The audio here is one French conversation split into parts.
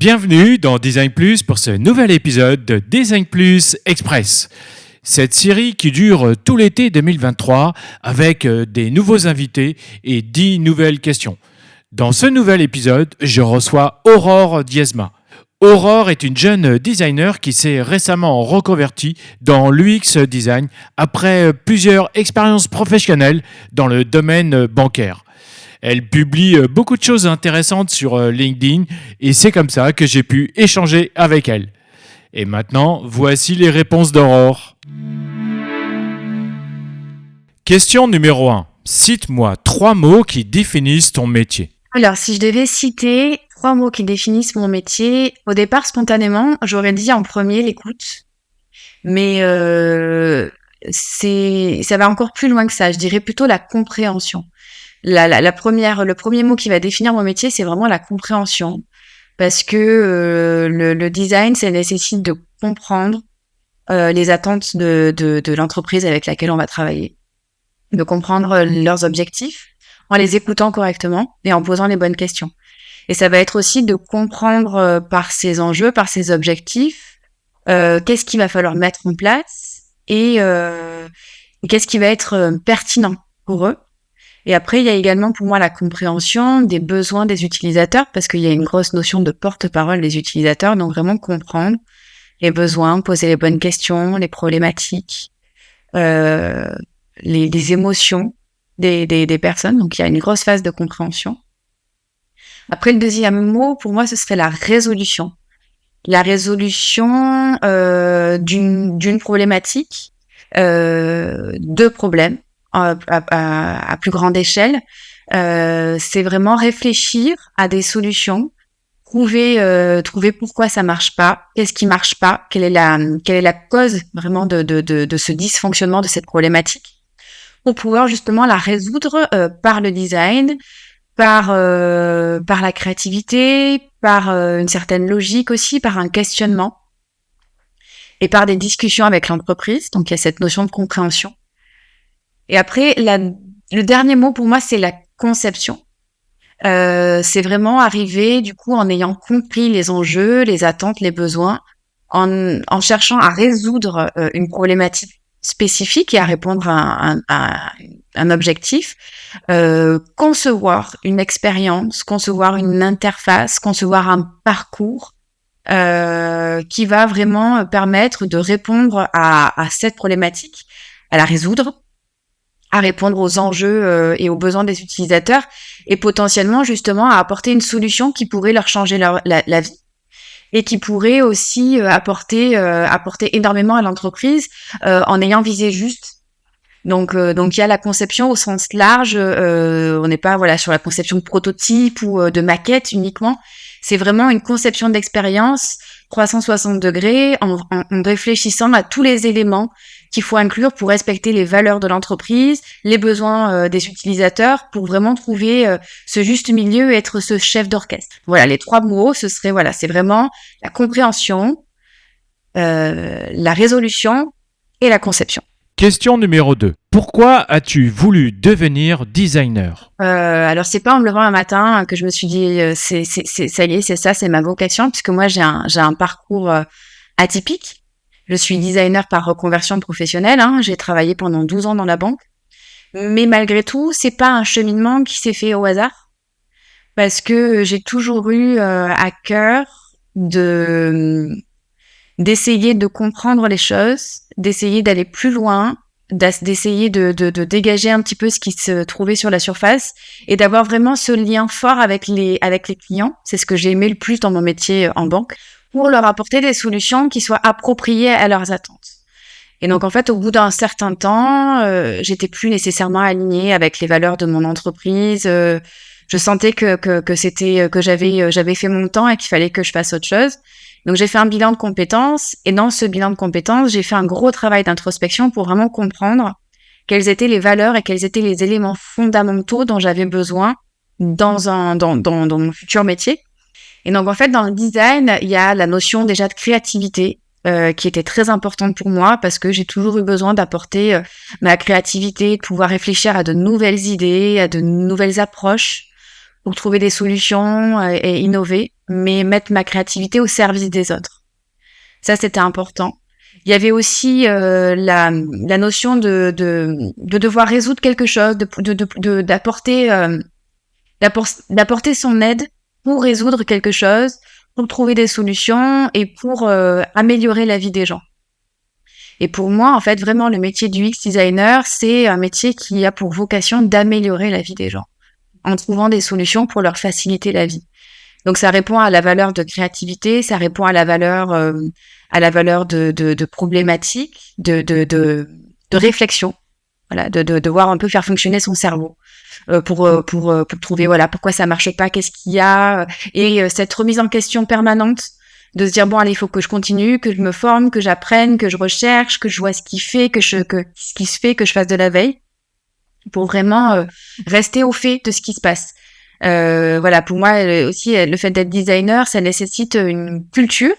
Bienvenue dans Design Plus pour ce nouvel épisode de Design Plus Express. Cette série qui dure tout l'été 2023 avec des nouveaux invités et 10 nouvelles questions. Dans ce nouvel épisode, je reçois Aurore Diezma. Aurore est une jeune designer qui s'est récemment reconvertie dans l'UX design après plusieurs expériences professionnelles dans le domaine bancaire. Elle publie beaucoup de choses intéressantes sur LinkedIn et c'est comme ça que j'ai pu échanger avec elle. Et maintenant, voici les réponses d'Aurore. Question numéro 1. Cite-moi 3 mots qui définissent ton métier. Alors, si je devais citer 3 mots qui définissent mon métier, au départ, spontanément, j'aurais dit en premier l'écoute. Mais ça va encore plus loin que ça. Je dirais plutôt la compréhension. Le premier mot qui va définir mon métier, c'est vraiment la compréhension. Parce que le design, ça nécessite de comprendre les attentes de l'entreprise avec laquelle on va travailler. De comprendre leurs objectifs en les écoutant correctement et en posant les bonnes questions. Et ça va être aussi de comprendre par ces enjeux, par ces objectifs, qu'est-ce qu'il va falloir mettre en place et qu'est-ce qui va être pertinent pour eux. Et après, il y a également pour moi la compréhension des besoins des utilisateurs, parce qu'il y a une grosse notion de porte-parole des utilisateurs, donc vraiment comprendre les besoins, poser les bonnes questions, les problématiques, les émotions des personnes. Donc, il y a une grosse phase de compréhension. Après, le deuxième mot, pour moi, ce serait la résolution. La résolution d'une problématique, de problèmes, à plus grande échelle, c'est vraiment réfléchir à des solutions, trouver pourquoi ça marche pas, qu'est-ce qui marche pas, quelle est la cause vraiment de ce dysfonctionnement de cette problématique, pour pouvoir justement la résoudre par le design, par la créativité, par une certaine logique aussi, par un questionnement et par des discussions avec l'entreprise. Donc il y a cette notion de compréhension. Et après, le dernier mot pour moi, c'est la conception. C'est vraiment arriver, du coup, en ayant compris les enjeux, les attentes, les besoins, en cherchant à résoudre une problématique spécifique et à répondre à un objectif, concevoir une expérience, concevoir une interface, concevoir un parcours qui va vraiment permettre de répondre à cette problématique, à la résoudre, à répondre aux enjeux et aux besoins des utilisateurs et potentiellement justement à apporter une solution qui pourrait leur changer la vie et qui pourrait aussi apporter énormément à l'entreprise en ayant visé juste. Donc il y a la conception au sens large, on n'est pas sur la conception de prototype ou de maquette uniquement, c'est vraiment une conception d'expérience 360 degrés en réfléchissant à tous les éléments qu'il faut inclure pour respecter les valeurs de l'entreprise, les besoins des utilisateurs, pour vraiment trouver ce juste milieu et être ce chef d'orchestre. Voilà, les 3 mots, ce serait, c'est vraiment la compréhension, la résolution et la conception. Question numéro 2. Pourquoi as-tu voulu devenir designer ? Alors, c'est pas en me levant un matin que je me suis dit, ça y est, c'est ça, c'est ma vocation, puisque moi, j'ai un parcours atypique. Je suis designer par reconversion professionnelle. J'ai travaillé pendant 12 ans dans la banque. Mais malgré tout, c'est pas un cheminement qui s'est fait au hasard. Parce que j'ai toujours eu à cœur d'essayer de comprendre les choses, d'essayer d'aller plus loin, d'essayer de dégager un petit peu ce qui se trouvait sur la surface et d'avoir vraiment ce lien fort avec les clients. C'est ce que j'ai aimé le plus dans mon métier en banque, pour leur apporter des solutions qui soient appropriées à leurs attentes. Et donc, en fait, au bout d'un certain temps, j'étais plus nécessairement alignée avec les valeurs de mon entreprise. Je sentais que j'avais fait mon temps et qu'il fallait que je fasse autre chose. Donc, j'ai fait un bilan de compétences. Et dans ce bilan de compétences, j'ai fait un gros travail d'introspection pour vraiment comprendre quelles étaient les valeurs et quels étaient les éléments fondamentaux dont j'avais besoin dans mon futur métier. Et donc, en fait, dans le design, il y a la notion déjà de créativité qui était très importante pour moi parce que j'ai toujours eu besoin d'apporter ma créativité, de pouvoir réfléchir à de nouvelles idées, à de nouvelles approches pour trouver des solutions et innover, mais mettre ma créativité au service des autres. Ça, c'était important. Il y avait aussi la notion de devoir résoudre quelque chose, d'apporter son aide pour résoudre quelque chose, pour trouver des solutions et pour améliorer la vie des gens. Et pour moi, en fait, vraiment, le métier du UX designer, c'est un métier qui a pour vocation d'améliorer la vie des gens en trouvant des solutions pour leur faciliter la vie. Donc, ça répond à la valeur de créativité, ça répond à la valeur de problématique, de réflexion, voilà, de voir un peu faire fonctionner son cerveau pour trouver voilà pourquoi ça marche pas, qu'est-ce qu'il y a, et cette remise en question permanente de se dire bon allez il faut que je continue, que je me forme, que j'apprenne, que je recherche, que je vois ce qui fait, ce qui se fait, que je fasse de la veille pour vraiment rester au fait de ce qui se passe. Voilà, pour moi aussi le fait d'être designer, ça nécessite une culture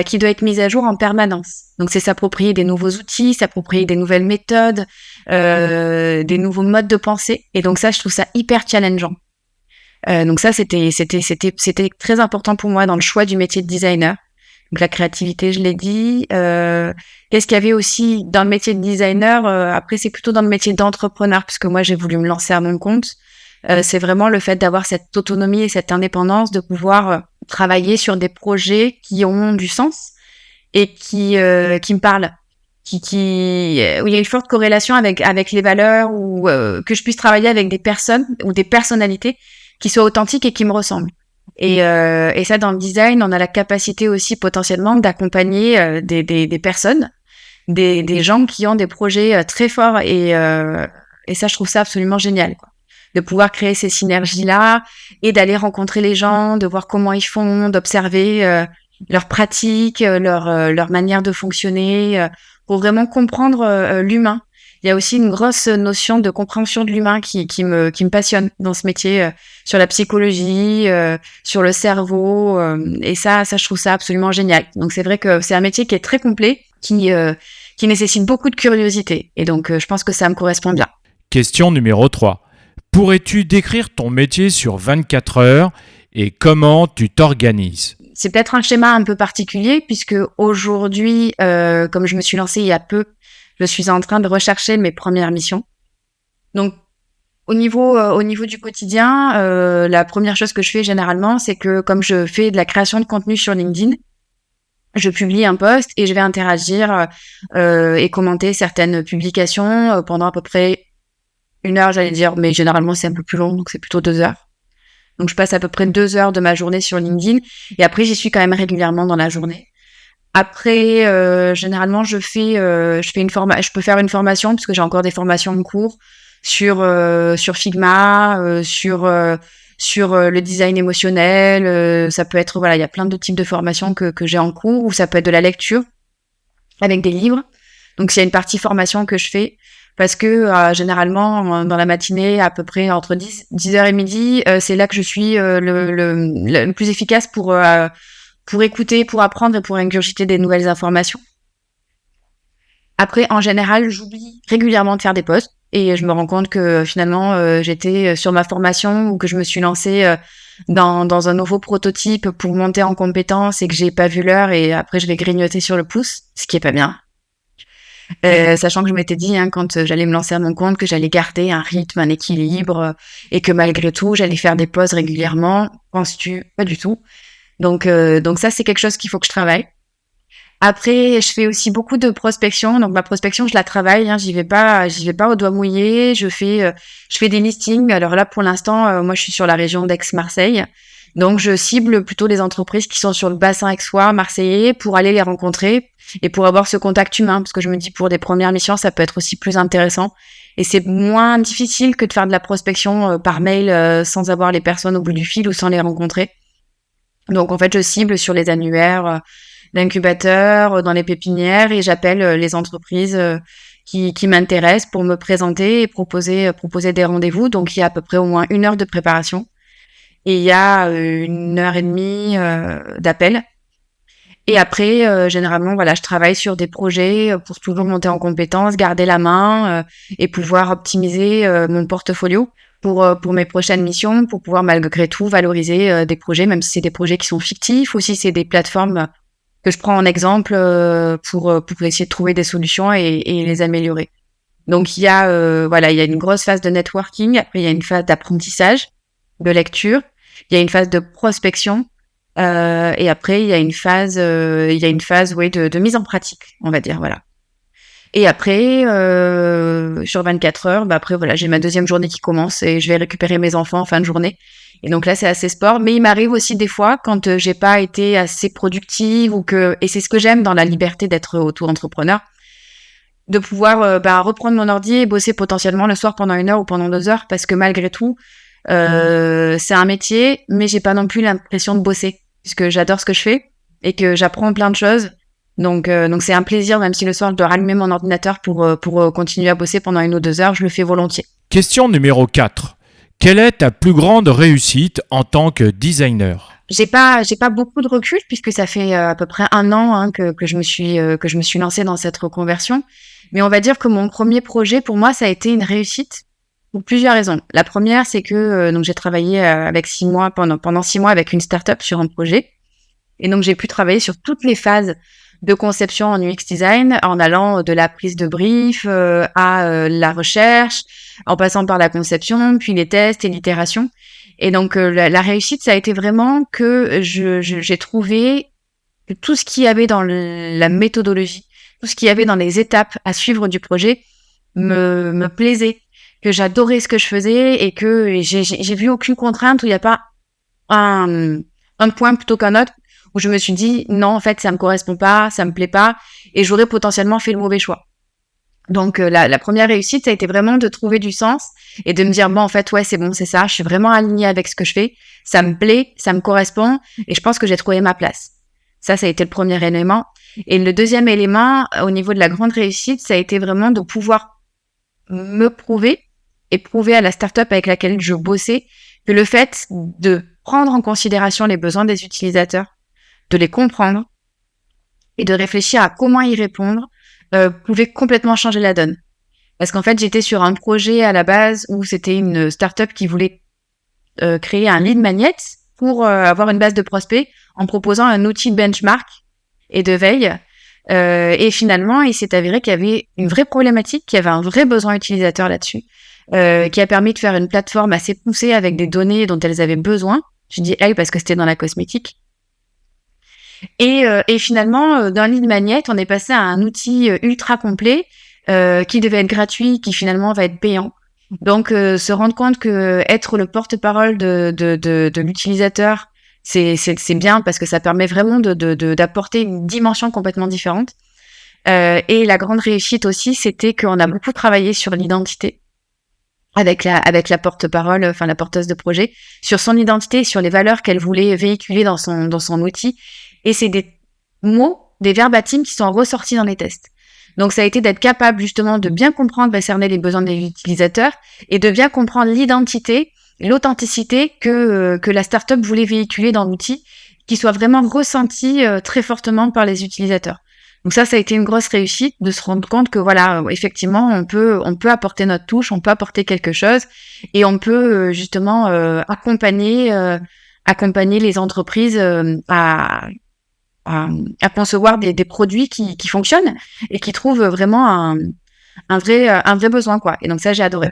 qui doit être mise à jour en permanence. Donc c'est s'approprier des nouveaux outils, s'approprier des nouvelles méthodes, des nouveaux modes de pensée. Et donc ça, je trouve ça hyper challengeant. Donc ça, c'était très important pour moi dans le choix du métier de designer. Donc la créativité, je l'ai dit. Qu'est-ce qu'il y avait aussi dans le métier de designer après, c'est plutôt dans le métier d'entrepreneur, puisque moi, j'ai voulu me lancer à mon compte. C'est vraiment le fait d'avoir cette autonomie et cette indépendance, de pouvoir travailler sur des projets qui ont du sens et qui me parlent, où il y a une forte corrélation avec les valeurs, ou que je puisse travailler avec des personnes ou des personnalités qui soient authentiques et qui me ressemblent. Et ça, dans le design, on a la capacité aussi potentiellement d'accompagner des personnes, des gens qui ont des projets très forts, et ça, je trouve ça absolument génial, quoi. De pouvoir créer ces synergies-là et d'aller rencontrer les gens, de voir comment ils font, d'observer leurs pratiques, leur manière de fonctionner, pour vraiment comprendre l'humain. Il y a aussi une grosse notion de compréhension de l'humain qui me passionne dans ce métier, sur la psychologie, sur le cerveau, et ça, je trouve ça absolument génial. Donc c'est vrai que c'est un métier qui est très complet, qui nécessite beaucoup de curiosité, et donc je pense que ça me correspond bien. Question numéro 3. Pourrais-tu décrire ton métier sur 24 heures et comment tu t'organises ? C'est peut-être un schéma un peu particulier, puisque aujourd'hui, comme je me suis lancée il y a peu, je suis en train de rechercher mes premières missions. Donc, au niveau du quotidien, la première chose que je fais généralement, c'est que comme je fais de la création de contenu sur LinkedIn, je publie un post et je vais interagir et commenter certaines publications pendant à peu près 1 heure, j'allais dire, mais généralement c'est un peu plus long, donc c'est plutôt 2 heures. Donc je passe à peu près 2 heures de ma journée sur LinkedIn, et après j'y suis quand même régulièrement dans la journée. Après, généralement je peux faire une formation, parce que j'ai encore des formations en cours sur Figma, sur le design émotionnel. Ça peut être, voilà, il y a plein de types de formations que j'ai en cours, ou ça peut être de la lecture avec des livres. Donc il y a une partie formation que je fais, parce que généralement dans la matinée, à peu près entre 10h et midi, c'est là que je suis le plus efficace pour écouter, pour apprendre et pour ingurgiter des nouvelles informations. Après, en général, j'oublie régulièrement de faire des posts, et je me rends compte que finalement j'étais sur ma formation, ou que je me suis lancée dans un nouveau prototype pour monter en compétences, et que j'ai pas vu l'heure, et après je vais grignoter sur le pouce, ce qui est pas bien. Sachant que je m'étais dit, quand j'allais me lancer à mon compte, que j'allais garder un rythme, un équilibre, et que malgré tout, j'allais faire des pauses régulièrement. Penses-tu? Pas du tout. Donc ça, c'est quelque chose qu'il faut que je travaille. Après, je fais aussi beaucoup de prospection. Donc ma prospection, je la travaille. J'y vais pas au doigt mouillé. Je fais des listings. Alors là, pour l'instant, moi, je suis sur la région d'Aix-Marseille. Donc, je cible plutôt les entreprises qui sont sur le bassin aixois, marseillais, pour aller les rencontrer et pour avoir ce contact humain. Parce que je me dis, pour des premières missions, ça peut être aussi plus intéressant. Et c'est moins difficile que de faire de la prospection par mail sans avoir les personnes au bout du fil ou sans les rencontrer. Donc, en fait, je cible sur les annuaires d'incubateurs, dans les pépinières, et j'appelle les entreprises qui m'intéressent pour me présenter et proposer des rendez-vous. Donc, il y a à peu près au moins 1 heure de préparation. Et il y a 1 heure et demie d'appel. Et après, généralement, voilà, je travaille sur des projets pour toujours monter en compétences, garder la main et pouvoir optimiser mon portfolio. pour mes prochaines missions, pour pouvoir malgré tout valoriser des projets, même si c'est des projets qui sont fictifs ou si c'est des plateformes que je prends en exemple pour essayer de trouver des solutions et les améliorer. Donc il y a une grosse phase de networking, après il y a une phase d'apprentissage, de lecture, il y a une phase de prospection et après il y a une phase de mise en pratique, on va dire, voilà. Et après sur 24 heures, après voilà, j'ai ma deuxième journée qui commence et je vais récupérer mes enfants en fin de journée. Et donc là c'est assez sport, mais il m'arrive aussi des fois quand j'ai pas été assez productive et c'est ce que j'aime dans la liberté d'être auto-entrepreneur, de pouvoir reprendre mon ordi et bosser potentiellement le soir pendant 1 heure ou pendant 2 heures, parce que malgré tout, c'est un métier, mais j'ai pas non plus l'impression de bosser, puisque j'adore ce que je fais et que j'apprends plein de choses. Donc c'est un plaisir, même si le soir je dois rallumer mon ordinateur pour continuer à bosser pendant 1 ou 2 heures, je le fais volontiers. Question numéro 4. Quelle est ta plus grande réussite en tant que designer ? J'ai pas beaucoup de recul puisque ça fait à peu près 1 an que je me suis lancée dans cette reconversion. Mais on va dire que mon premier projet, pour moi, ça a été une réussite pour plusieurs raisons. La première, c'est que donc j'ai travaillé pendant 6 mois avec une start-up sur un projet. Et donc, j'ai pu travailler sur toutes les phases de conception en UX design, en allant de la prise de brief à la recherche, en passant par la conception, puis les tests et l'itération. Et donc, la réussite, ça a été vraiment que j'ai trouvé que tout ce qu'il y avait dans la méthodologie, tout ce qu'il y avait dans les étapes à suivre du projet me plaisait, que j'adorais ce que je faisais et que j'ai vu aucune contrainte où il n'y a pas un point plutôt qu'un autre où je me suis dit non, en fait, ça me correspond pas, ça me plaît pas et j'aurais potentiellement fait le mauvais choix. Donc la première réussite, ça a été vraiment de trouver du sens et de me dire bon, en fait, ouais, c'est bon, c'est ça, je suis vraiment alignée avec ce que je fais, ça me plaît, ça me correspond et je pense que j'ai trouvé ma place. Ça a été le premier élément. Et le deuxième élément, au niveau de la grande réussite, ça a été vraiment de pouvoir me prouver et prouver à la start-up avec laquelle je bossais que le fait de prendre en considération les besoins des utilisateurs, de les comprendre et de réfléchir à comment y répondre pouvait complètement changer la donne. Parce qu'en fait, j'étais sur un projet à la base où c'était une start-up qui voulait créer un lead magnet pour avoir une base de prospects en proposant un outil de benchmark et de veille. Et finalement, il s'est avéré qu'il y avait une vraie problématique, qu'il y avait un vrai besoin utilisateur là-dessus, qui a permis de faire une plateforme assez poussée avec des données dont elles avaient besoin. Je dis elle parce que c'était dans la cosmétique. Et finalement, d'un lead magnet, on est passé à un outil ultra complet qui devait être gratuit, qui finalement va être payant. Donc, se rendre compte que être le porte-parole de l'utilisateur, c'est bien parce que ça permet vraiment d'apporter une dimension complètement différente. Et la grande réussite aussi, c'était qu'on a beaucoup travaillé sur l'identité avec la porte-parole, enfin la porteuse de projet, sur son identité et sur les valeurs qu'elle voulait véhiculer dans son outil. Et c'est des mots, des verbatims qui sont ressortis dans les tests. Donc, ça a été d'être capable justement de bien comprendre, cerner les besoins des utilisateurs et de bien comprendre l'identité, l'authenticité que la startup voulait véhiculer dans l'outil, qui soit vraiment ressenti très fortement par les utilisateurs. Donc ça a été une grosse réussite de se rendre compte que voilà, effectivement, on peut apporter notre touche, on peut apporter quelque chose et on peut justement accompagner les entreprises à concevoir des produits qui fonctionnent et qui trouvent vraiment un vrai besoin, quoi. Et donc ça, j'ai adoré.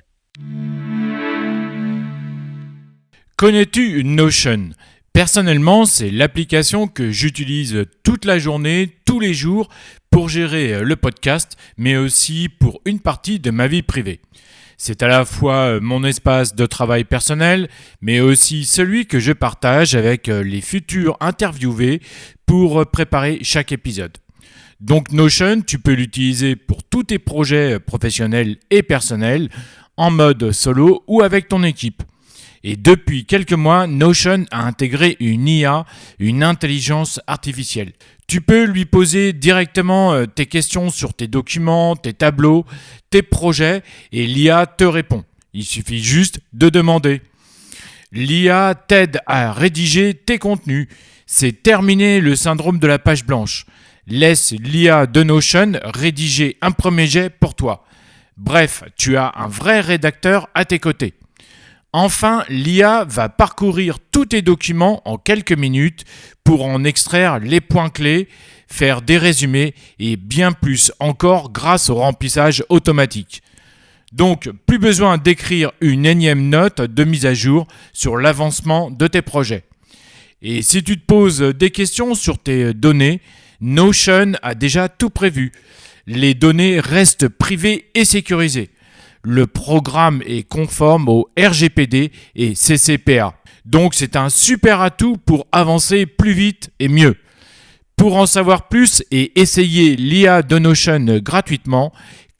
Connais-tu Notion ? Personnellement, c'est l'application que j'utilise toute la journée, tous les jours, pour gérer le podcast, mais aussi pour une partie de ma vie privée. C'est à la fois mon espace de travail personnel, mais aussi celui que je partage avec les futurs interviewés pour préparer chaque épisode. Donc Notion, tu peux l'utiliser pour tous tes projets professionnels et personnels, en mode solo ou avec ton équipe. Et depuis quelques mois, Notion a intégré une IA, une intelligence artificielle. Tu peux lui poser directement tes questions sur tes documents, tes tableaux, tes projets et l'IA te répond. Il suffit juste de demander. L'IA t'aide à rédiger tes contenus. C'est terminé le syndrome de la page blanche. Laisse l'IA de Notion rédiger un premier jet pour toi. Bref, tu as un vrai rédacteur à tes côtés. Enfin, l'IA va parcourir tous tes documents en quelques minutes pour en extraire les points clés, faire des résumés et bien plus encore grâce au remplissage automatique. Donc, plus besoin d'écrire une énième note de mise à jour sur l'avancement de tes projets. Et si tu te poses des questions sur tes données, Notion a déjà tout prévu. Les données restent privées et sécurisées. Le programme est conforme au RGPD et CCPA. Donc c'est un super atout pour avancer plus vite et mieux. Pour en savoir plus et essayer l'IA de Notion gratuitement,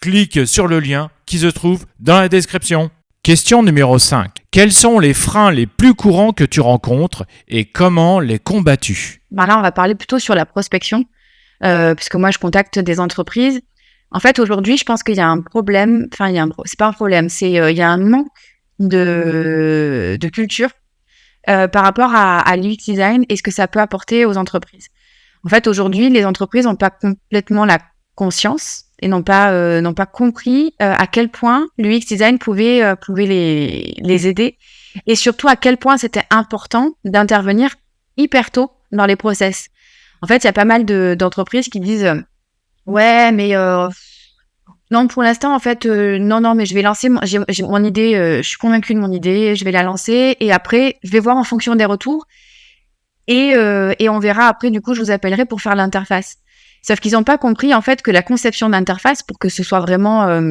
clique sur le lien qui se trouve dans la description. Question numéro 5. Quels sont les freins les plus courants que tu rencontres et comment les combats-tu ? Là, on va parler plutôt sur la prospection, puisque moi, je contacte des entreprises. En fait, aujourd'hui, je pense qu'il y a un problème. Enfin, c'est pas un problème, il y a un manque de culture par rapport à l'UX design et ce que ça peut apporter aux entreprises. En fait, aujourd'hui, les entreprises n'ont pas complètement la conscience et n'ont pas compris à quel point l'UX design pouvait les aider et surtout à quel point c'était important d'intervenir hyper tôt dans les process. En fait, il y a pas mal d'entreprises qui disent ouais, mais non, pour l'instant, en fait, non, mais je vais lancer j'ai mon idée, je suis convaincue de mon idée, je vais la lancer et après, je vais voir en fonction des retours et on verra après, du coup, je vous appellerai pour faire l'interface. Sauf qu'ils n'ont pas compris, en fait, que la conception d'interface, pour que ce soit vraiment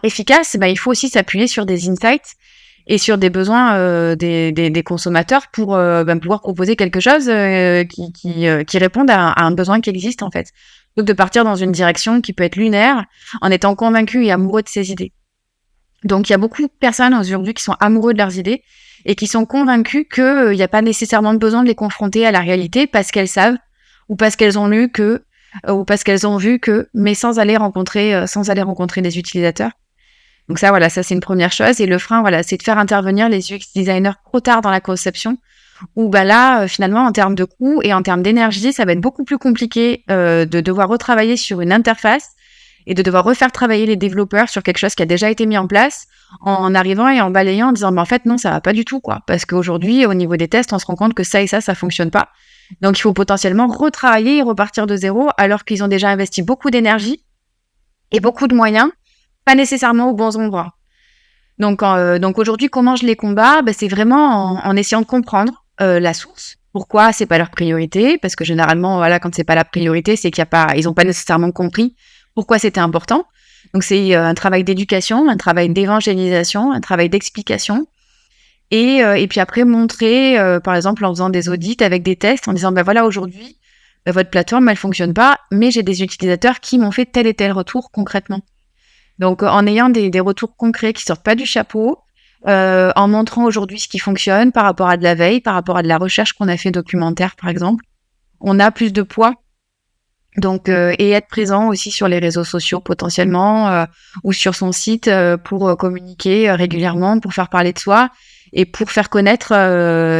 efficace, il faut aussi s'appuyer sur des insights et sur des besoins des consommateurs pour pouvoir proposer quelque chose qui réponde à un besoin qui existe, en fait. Donc, de partir dans une direction qui peut être lunaire en étant convaincu et amoureux de ses idées. Donc, il y a beaucoup de personnes aujourd'hui qui sont amoureux de leurs idées et qui sont convaincus qu'il n'y a pas nécessairement besoin de les confronter à la réalité parce qu'elles savent ou parce qu'elles ont lu ou parce qu'elles ont vu mais sans aller rencontrer des utilisateurs. Donc ça, c'est une première chose. Et le frein, c'est de faire intervenir les UX designers trop tard dans la conception où là, finalement, en termes de coût et en termes d'énergie, ça va être beaucoup plus compliqué de devoir retravailler sur une interface et de devoir refaire travailler les développeurs sur quelque chose qui a déjà été mis en place en arrivant et en balayant en disant en fait non, ça va pas du tout, quoi. Parce qu'aujourd'hui, au niveau des tests, on se rend compte que ça et ça fonctionne pas. Donc, il faut potentiellement retravailler et repartir de zéro alors qu'ils ont déjà investi beaucoup d'énergie et beaucoup de moyens, pas nécessairement aux bons endroits. Donc aujourd'hui, comment je les combats ? C'est vraiment en essayant de comprendre la source. Pourquoi c'est pas leur priorité ? Parce que généralement, quand c'est pas la priorité, c'est ils ont pas nécessairement compris pourquoi c'était important. Donc c'est un travail d'éducation, un travail d'évangélisation, un travail d'explication. Et puis après, montrer, par exemple, en faisant des audits avec des tests, en disant, aujourd'hui, votre plateforme, elle fonctionne pas, mais j'ai des utilisateurs qui m'ont fait tel et tel retour concrètement. Donc, en ayant des retours concrets qui sortent pas du chapeau, en montrant aujourd'hui ce qui fonctionne par rapport à de la veille, par rapport à de la recherche qu'on a fait documentaire, par exemple, on a plus de poids. Donc, et être présent aussi sur les réseaux sociaux potentiellement ou sur son site pour communiquer régulièrement, pour faire parler de soi et pour faire connaître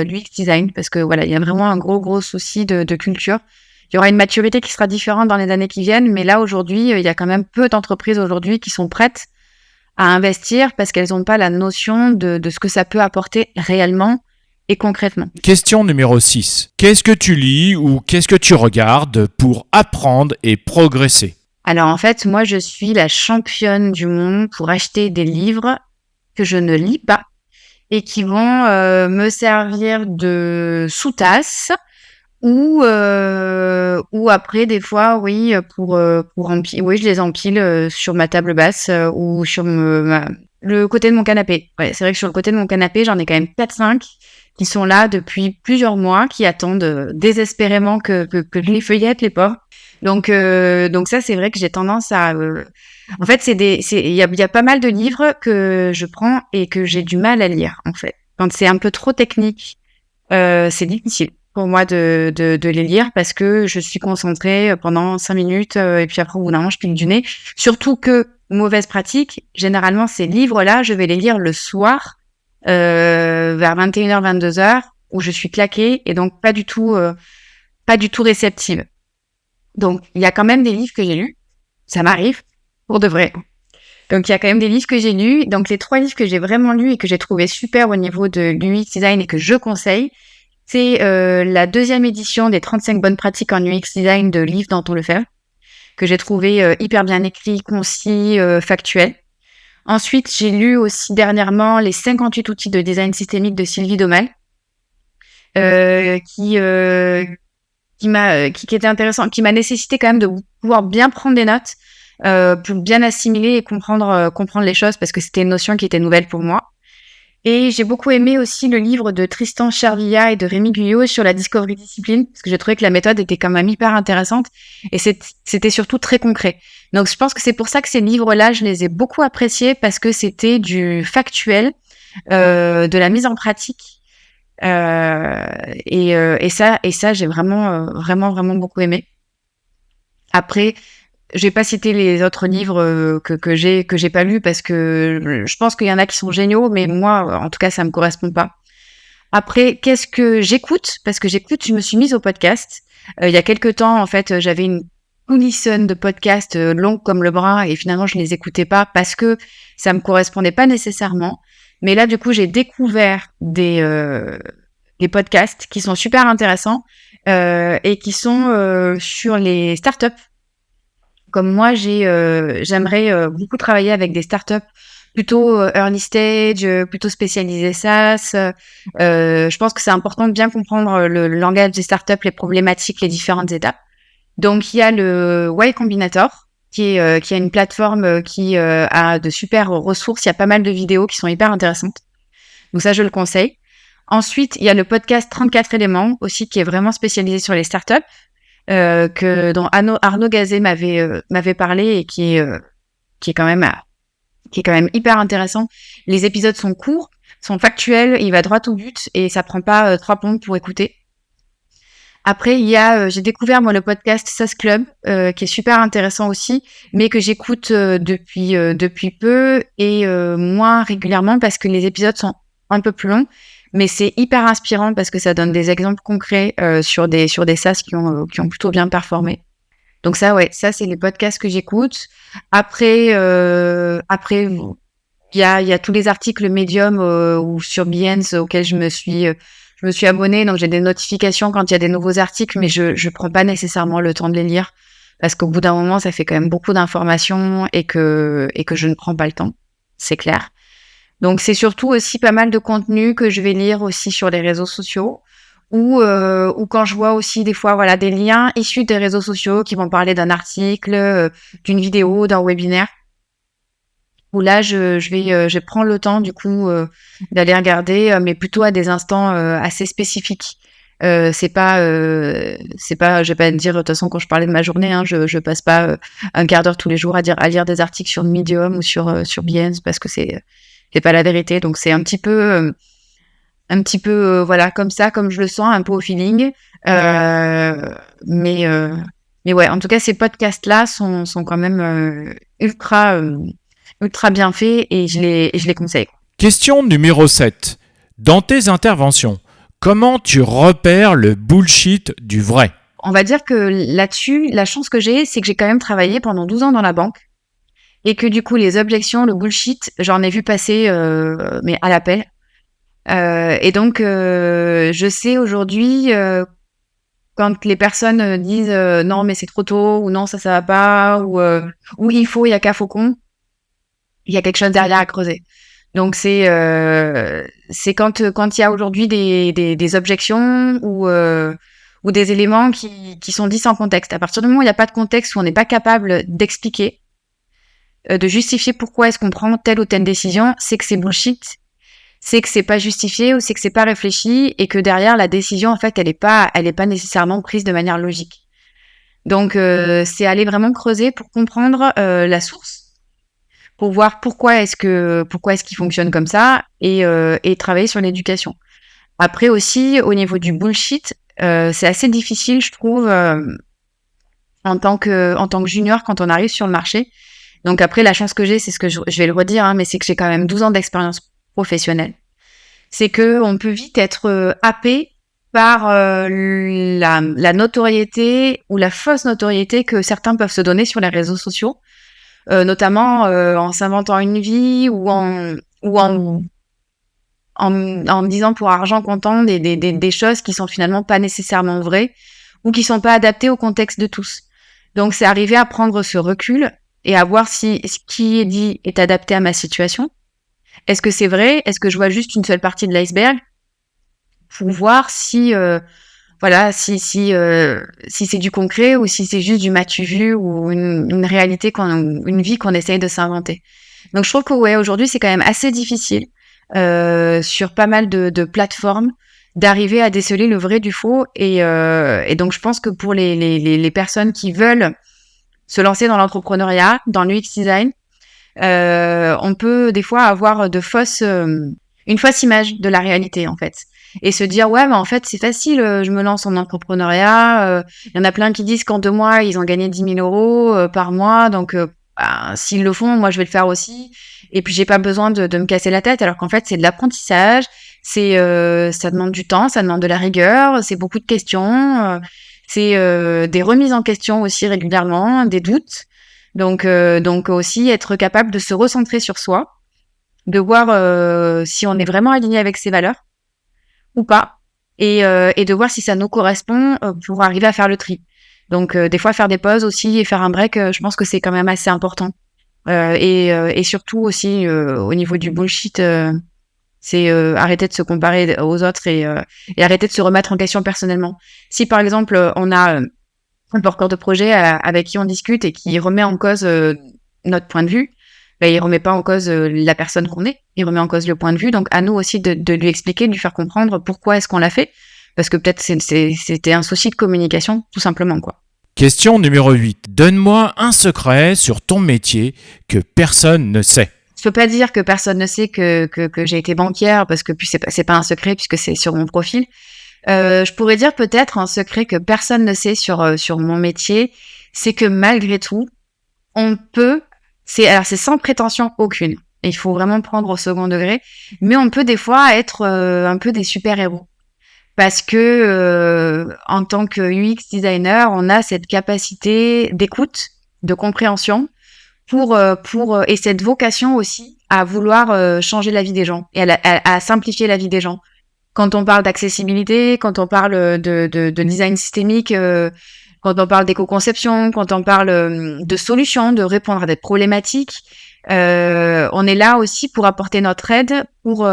l'UX design parce que il y a vraiment un gros souci de culture. Il y aura une maturité qui sera différente dans les années qui viennent, mais là aujourd'hui, il y a quand même peu d'entreprises aujourd'hui qui sont prêtes à investir parce qu'elles n'ont pas la notion de ce que ça peut apporter réellement et concrètement. Question numéro 6. Qu'est-ce que tu lis ou qu'est-ce que tu regardes pour apprendre et progresser ? Alors en fait, moi je suis la championne du monde pour acheter des livres que je ne lis pas et qui vont me servir de sous-tasse ou après des fois pour empiler, je les empile sur ma table basse ou sur le côté de mon canapé. Ouais, c'est vrai que sur le côté de mon canapé, j'en ai quand même 4-5 qui sont là depuis plusieurs mois, qui attendent désespérément que je les feuillette, les pauvres. Donc ça, c'est vrai que j'ai tendance à... En fait, il y a pas mal de livres que je prends et que j'ai du mal à lire, en fait. Quand c'est un peu trop technique, c'est difficile pour moi de les lire parce que je suis concentrée pendant 5 minutes et puis après, au bout d'un moment, je pique du nez. Surtout que, mauvaise pratique, généralement, ces livres-là, je vais les lire le soir vers 21h, 22h, où je suis claquée et donc pas du tout réceptive. Donc, il y a quand même des livres que j'ai lus, ça m'arrive, pour de vrai. Donc, il y a quand même des livres que j'ai lus. Donc, les 3 livres que j'ai vraiment lus et que j'ai trouvé super au niveau de l'UX design et que je conseille, c'est la 2e édition des 35 bonnes pratiques en UX design de Liv Danton-Lefebvre, que j'ai trouvé hyper bien écrit, concis, factuel. Ensuite, j'ai lu aussi dernièrement les 58 outils de design systémique de Sylvie Daumal, qui était intéressant, qui m'a nécessité quand même de pouvoir bien prendre des notes pour bien assimiler et comprendre les choses, parce que c'était une notion qui était nouvelle pour moi. Et j'ai beaucoup aimé aussi le livre de Tristan Charvilla et de Rémi Guyot sur la Discovery Discipline, parce que j'ai trouvé que la méthode était quand même hyper intéressante et c'était surtout très concret. Donc je pense que c'est pour ça que ces livres-là, je les ai beaucoup appréciés, parce que c'était du factuel, de la mise en pratique. Et ça, j'ai vraiment beaucoup aimé. Après, je vais pas citer les autres livres que j'ai pas lus, parce que je pense qu'il y en a qui sont géniaux, mais moi, en tout cas, ça me correspond pas. Après, qu'est-ce que j'écoute? Parce que je me suis mise au podcast. Il y a quelques temps, en fait, j'avais une listen de podcasts longs comme le bras, et finalement, je les écoutais pas parce que ça me correspondait pas nécessairement. Mais là, du coup, j'ai découvert des podcasts qui sont super intéressants et qui sont sur les startups. Comme moi, j'aimerais beaucoup travailler avec des startups plutôt early stage, plutôt spécialisées SaaS. Je pense que c'est important de bien comprendre le langage des startups, les problématiques, les différentes étapes. Donc, il y a le Y Combinator, qui a une plateforme qui a de super ressources. Il y a pas mal de vidéos qui sont hyper intéressantes. Donc ça, je le conseille. Ensuite, il y a le podcast 34 éléments aussi, qui est vraiment spécialisé sur les startups, dont Arnaud Gazet m'avait parlé, et qui est quand même hyper intéressant. Les épisodes sont courts, sont factuels, il va droit au but et ça prend pas 3 plombs pour écouter. Après, il y a j'ai découvert moi le podcast SaaS Club, qui est super intéressant aussi, mais que j'écoute depuis peu et moins régulièrement, parce que les épisodes sont un peu plus longs. Mais c'est hyper inspirant parce que ça donne des exemples concrets sur des SaaS qui ont plutôt bien performé. Donc ça, ouais, ça c'est les podcasts que j'écoute. Après, il y a tous les articles Medium ou sur Behance auxquels je me suis abonnée. Donc j'ai des notifications quand il y a des nouveaux articles, mais je prends pas nécessairement le temps de les lire, parce qu'au bout d'un moment, ça fait quand même beaucoup d'informations et que je ne prends pas le temps. C'est clair. Donc, c'est surtout aussi pas mal de contenu que je vais lire aussi sur les réseaux sociaux, ou quand je vois aussi des fois, voilà, des liens issus des réseaux sociaux qui vont parler d'un article, d'une vidéo, d'un webinaire, où là, je prends le temps, du coup, d'aller regarder, mais plutôt à des instants assez spécifiques. C'est pas, je vais pas dire, de toute façon, quand je parlais de ma journée, hein, je passe pas un quart d'heure tous les jours à lire des articles sur Medium ou sur Behance, parce que c'est pas la vérité. Donc c'est un petit peu voilà, comme ça, comme je le sens, un peu au feeling. Mais ouais, en tout cas, ces podcasts là sont quand même ultra bien faits, et je les conseille. Question numéro 7. Dans tes interventions, comment tu repères le bullshit du vrai? On va dire que là-dessus, la chance que j'ai, c'est que j'ai quand même travaillé pendant 12 ans dans la banque, et que du coup, les objections, le bullshit, j'en ai vu passer, mais à l'appel. Et donc, je sais aujourd'hui, quand les personnes disent non, mais c'est trop tôt, ou non, ça va pas, ou il y a qu'à faucon, il y a quelque chose derrière à creuser. Donc, c'est quand il y a aujourd'hui des objections ou des éléments qui sont dits sans contexte. À partir du moment où il n'y a pas de contexte, où on n'est pas capable d'expliquer, de justifier pourquoi est-ce qu'on prend telle ou telle décision, c'est que c'est bullshit, c'est que c'est pas justifié, ou c'est que c'est pas réfléchi, et que derrière la décision, en fait, elle est pas nécessairement prise de manière logique. Donc c'est aller vraiment creuser pour comprendre la source, pour voir pourquoi est-ce qu'il fonctionne comme ça, et travailler sur l'éducation. Après aussi, au niveau du bullshit, c'est assez difficile, je trouve, en tant que junior, quand on arrive sur le marché. Donc après, la chance que j'ai, c'est ce que je vais le redire, hein, mais c'est que j'ai quand même 12 ans d'expérience professionnelle. C'est que on peut vite être happé par la notoriété ou la fausse notoriété que certains peuvent se donner sur les réseaux sociaux, notamment en s'inventant une vie ou en disant pour argent comptant des choses qui sont finalement pas nécessairement vraies ou qui sont pas adaptées au contexte de tous. Donc, c'est arriver à prendre ce recul et à voir si ce qui est dit est adapté à ma situation. Est-ce que c'est vrai? Est-ce que je vois juste une seule partie de l'iceberg? Pour voir si si c'est du concret ou si c'est juste du m'as-tu vu ou une réalité une vie qu'on essaye de s'inventer. Donc je trouve que ouais, aujourd'hui c'est quand même assez difficile sur pas mal de plateformes d'arriver à déceler le vrai du faux et donc je pense que pour les personnes qui veulent se lancer dans l'entrepreneuriat, dans l'UX design, on peut des fois avoir une fausse image de la réalité en fait et se dire ouais mais en fait c'est facile, je me lance en entrepreneuriat, il y en a plein qui disent qu'en 2 mois ils ont gagné 10 000 euros par mois donc s'ils le font moi je vais le faire aussi et puis j'ai pas besoin de me casser la tête alors qu'en fait c'est de l'apprentissage, ça demande du temps, ça demande de la rigueur, c'est beaucoup de questions, c'est des remises en question aussi régulièrement, des doutes. Donc aussi être capable de se recentrer sur soi, de voir si on est vraiment aligné avec ses valeurs ou pas, et de voir si ça nous correspond pour arriver à faire le tri. Donc des fois faire des pauses aussi et faire un break, je pense que c'est quand même assez important. Et surtout aussi au niveau du bullshit, c'est arrêter de se comparer aux autres et arrêter de se remettre en question personnellement. Si par exemple on a un porteur de projet avec qui on discute et qui remet en cause notre point de vue, ben, il remet pas en cause la personne qu'on est, il remet en cause le point de vue. Donc à nous aussi de lui expliquer, de lui faire comprendre pourquoi est-ce qu'on l'a fait, parce que peut-être c'était un souci de communication, tout simplement quoi. Question numéro 8. Donne-moi un secret sur ton métier que personne ne sait. Je peux pas dire que personne ne sait que j'ai été banquière, parce que puis c'est pas un secret puisque c'est sur mon profil. Je pourrais dire peut-être un secret que personne ne sait sur mon métier, c'est que malgré tout, on peut, c'est sans prétention aucune. Il faut vraiment prendre au second degré, mais on peut des fois être un peu des super-héros. Parce que en tant que UX designer, on a cette capacité d'écoute, de compréhension et cette vocation aussi à vouloir changer la vie des gens et à simplifier la vie des gens. Quand on parle d'accessibilité, quand on parle de design systémique, quand on parle d'éco-conception, quand on parle de solutions, de répondre à des problématiques, on est là aussi pour apporter notre aide, pour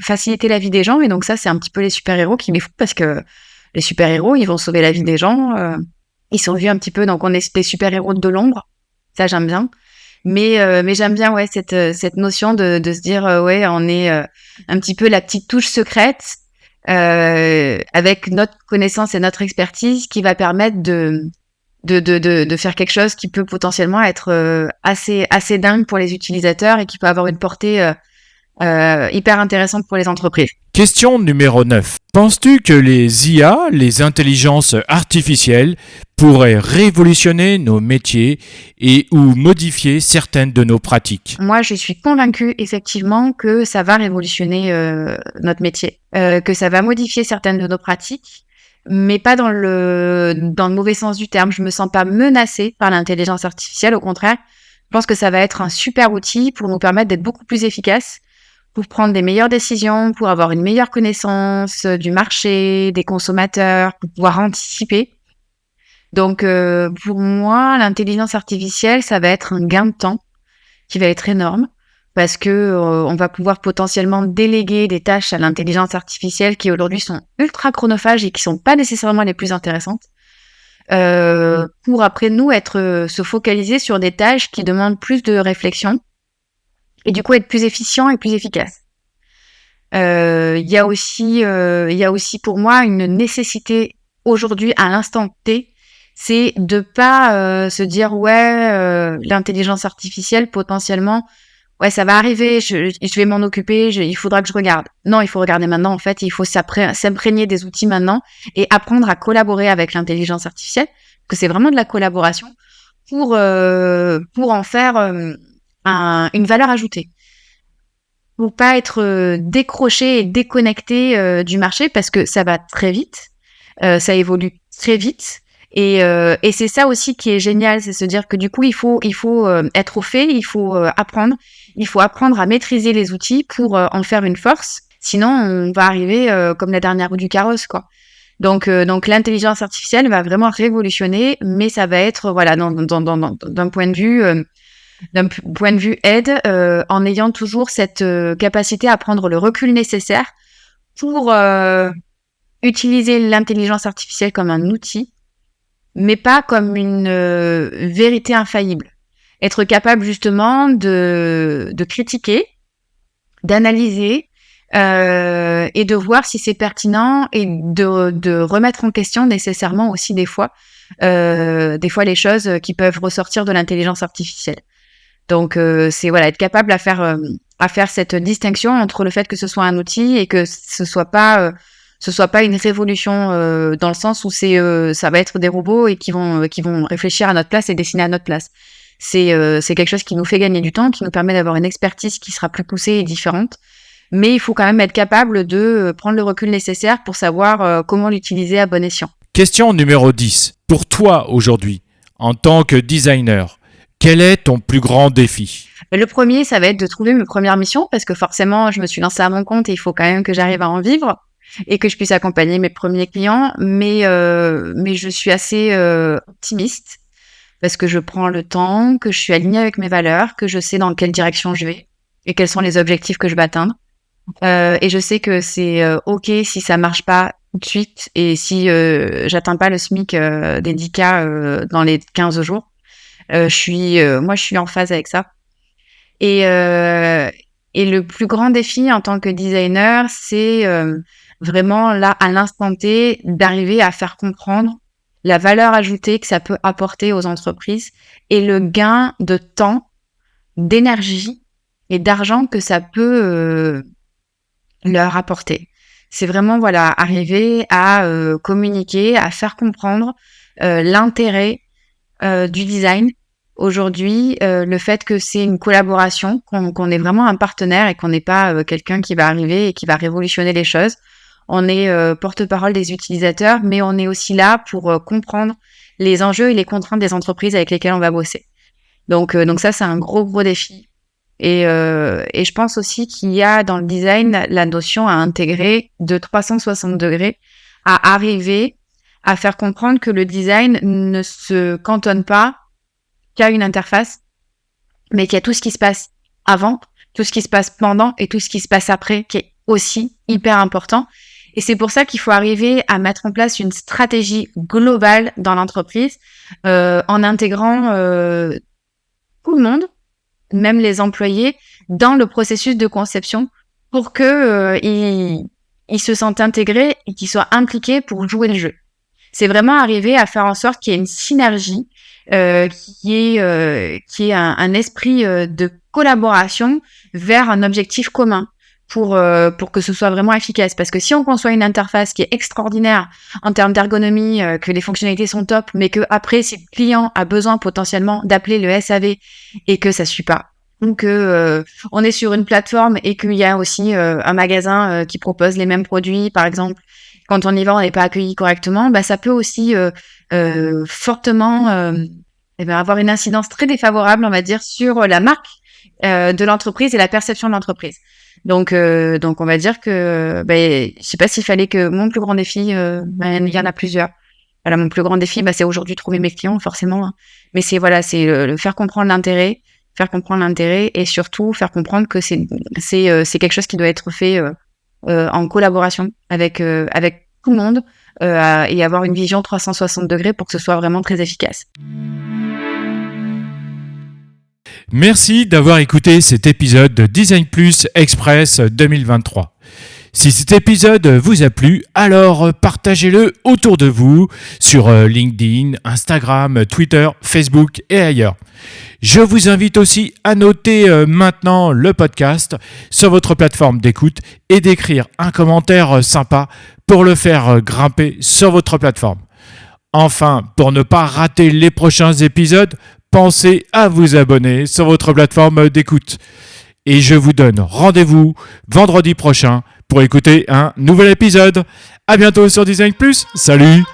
faciliter la vie des gens. Et donc ça, c'est un petit peu les super-héros qui les font parce que les super-héros, ils vont sauver la vie des gens. Ils sont vus un petit peu, donc on est des super-héros de l'ombre. Ça, j'aime bien. Mais j'aime bien ouais cette notion de se dire ouais on est un petit peu la petite touche secrète avec notre connaissance et notre expertise qui va permettre de faire quelque chose qui peut potentiellement être assez dingue pour les utilisateurs et qui peut avoir une portée hyper intéressante pour les entreprises. Question numéro 9. Penses-tu que les IA, les intelligences artificielles, pourraient révolutionner nos métiers et ou modifier certaines de nos pratiques? Moi, je suis convaincue effectivement que ça va révolutionner notre métier, que ça va modifier certaines de nos pratiques, mais pas dans le mauvais sens du terme. Je me sens pas menacée par l'intelligence artificielle, au contraire. Je pense que ça va être un super outil pour nous permettre d'être beaucoup plus efficaces, pour prendre des meilleures décisions, pour avoir une meilleure connaissance du marché, des consommateurs, pour pouvoir anticiper. Donc, pour moi, l'intelligence artificielle, ça va être un gain de temps qui va être énorme parce que on va pouvoir potentiellement déléguer des tâches à l'intelligence artificielle qui aujourd'hui sont ultra chronophages et qui sont pas nécessairement les plus intéressantes. Pour après nous se focaliser sur des tâches qui demandent plus de réflexion et du coup être plus efficient et plus efficace. Il y a aussi pour moi une nécessité aujourd'hui à l'instant T, c'est de pas se dire ouais l'intelligence artificielle potentiellement ouais ça va arriver, je vais m'en occuper, il faudra que je regarde. Non, il faut regarder maintenant en fait, il faut s'imprégner des outils maintenant et apprendre à collaborer avec l'intelligence artificielle, parce que c'est vraiment de la collaboration pour en faire une valeur ajoutée. Pour pas être décroché et déconnecté du marché parce que ça va très vite, ça évolue très vite Et c'est ça aussi qui est génial, c'est se dire que du coup, il faut être au fait, il faut apprendre à maîtriser les outils pour en faire une force. Sinon, on va arriver comme la dernière roue du carrosse, quoi. Donc l'intelligence artificielle va vraiment révolutionner, mais ça va être voilà d'un point de vue aide, en ayant toujours cette capacité à prendre le recul nécessaire pour utiliser l'intelligence artificielle comme un outil, mais pas comme une vérité infaillible. Être capable justement de critiquer, d'analyser et de voir si c'est pertinent et de remettre en question nécessairement aussi des fois les choses qui peuvent ressortir de l'intelligence artificielle. Donc c'est voilà, être capable à faire cette distinction entre le fait que ce soit un outil et que ce soit pas une révolution dans le sens où ça va être des robots et qui vont réfléchir à notre place et dessiner à notre place. C'est quelque chose qui nous fait gagner du temps, qui nous permet d'avoir une expertise qui sera plus poussée et différente. Mais il faut quand même être capable de prendre le recul nécessaire pour savoir comment l'utiliser à bon escient. Question numéro 10. Pour toi aujourd'hui, en tant que designer, quel est ton plus grand défi ? Le premier, ça va être de trouver mes premières missions parce que forcément, je me suis lancée à mon compte et il faut quand même que j'arrive à en vivre et que je puisse accompagner mes premiers clients. Mais je suis assez optimiste parce que je prends le temps, que je suis alignée avec mes valeurs, que je sais dans quelle direction je vais et quels sont les objectifs que je vais atteindre. Et je sais que c'est OK si ça marche pas tout de suite et si j'atteins pas le SMIC des 10K dans les 15 jours. Je suis en phase avec ça. Et le plus grand défi en tant que designer, c'est vraiment là, à l'instant T, d'arriver à faire comprendre la valeur ajoutée que ça peut apporter aux entreprises et le gain de temps, d'énergie et d'argent que ça peut leur apporter. C'est vraiment voilà, arriver à communiquer, à faire comprendre l'intérêt du design. Aujourd'hui, le fait que c'est une collaboration, qu'on est vraiment un partenaire et qu'on n'est pas quelqu'un qui va arriver et qui va révolutionner les choses. On est porte-parole des utilisateurs, mais on est aussi là pour comprendre les enjeux et les contraintes des entreprises avec lesquelles on va bosser. Donc ça, c'est un gros défi. Et je pense aussi qu'il y a dans le design la notion à intégrer de 360 degrés, à arriver à faire comprendre que le design ne se cantonne pas qu'à une interface, mais qu'il y a tout ce qui se passe avant, tout ce qui se passe pendant et tout ce qui se passe après, qui est aussi hyper important. Et c'est pour ça qu'il faut arriver à mettre en place une stratégie globale dans l'entreprise, en intégrant tout le monde, même les employés, dans le processus de conception pour que ils se sentent intégrés et qu'ils soient impliqués pour jouer le jeu. C'est vraiment arriver à faire en sorte qu'il y ait une synergie, qui est un esprit de collaboration vers un objectif commun pour que ce soit vraiment efficace. Parce que si on conçoit une interface qui est extraordinaire en termes d'ergonomie, que les fonctionnalités sont top, mais que après si le client a besoin potentiellement d'appeler le SAV et que ça suit pas, ou que on est sur une plateforme et qu'il y a aussi un magasin qui propose les mêmes produits, par exemple, quand on y va, on n'est pas accueilli correctement, bah ça peut aussi fortement avoir une incidence très défavorable, on va dire, sur la marque de l'entreprise et la perception de l'entreprise. Donc on va dire que je sais pas s'il fallait que mon plus grand défi, il y en a plusieurs. Voilà, mon plus grand défi, c'est aujourd'hui trouver mes clients, forcément. Hein. Mais c'est le faire comprendre l'intérêt et surtout faire comprendre que c'est quelque chose qui doit être fait en collaboration avec tout le monde et avoir une vision 360 degrés pour que ce soit vraiment très efficace. Merci d'avoir écouté cet épisode de Design Plus Express 2023. Si cet épisode vous a plu, alors partagez-le autour de vous sur LinkedIn, Instagram, Twitter, Facebook et ailleurs. Je vous invite aussi à noter maintenant le podcast sur votre plateforme d'écoute et d'écrire un commentaire sympa pour le faire grimper sur votre plateforme. Enfin, pour ne pas rater les prochains épisodes, pensez à vous abonner sur votre plateforme d'écoute. Et je vous donne rendez-vous vendredi prochain pour écouter un nouvel épisode. À bientôt sur Design Plus. Salut!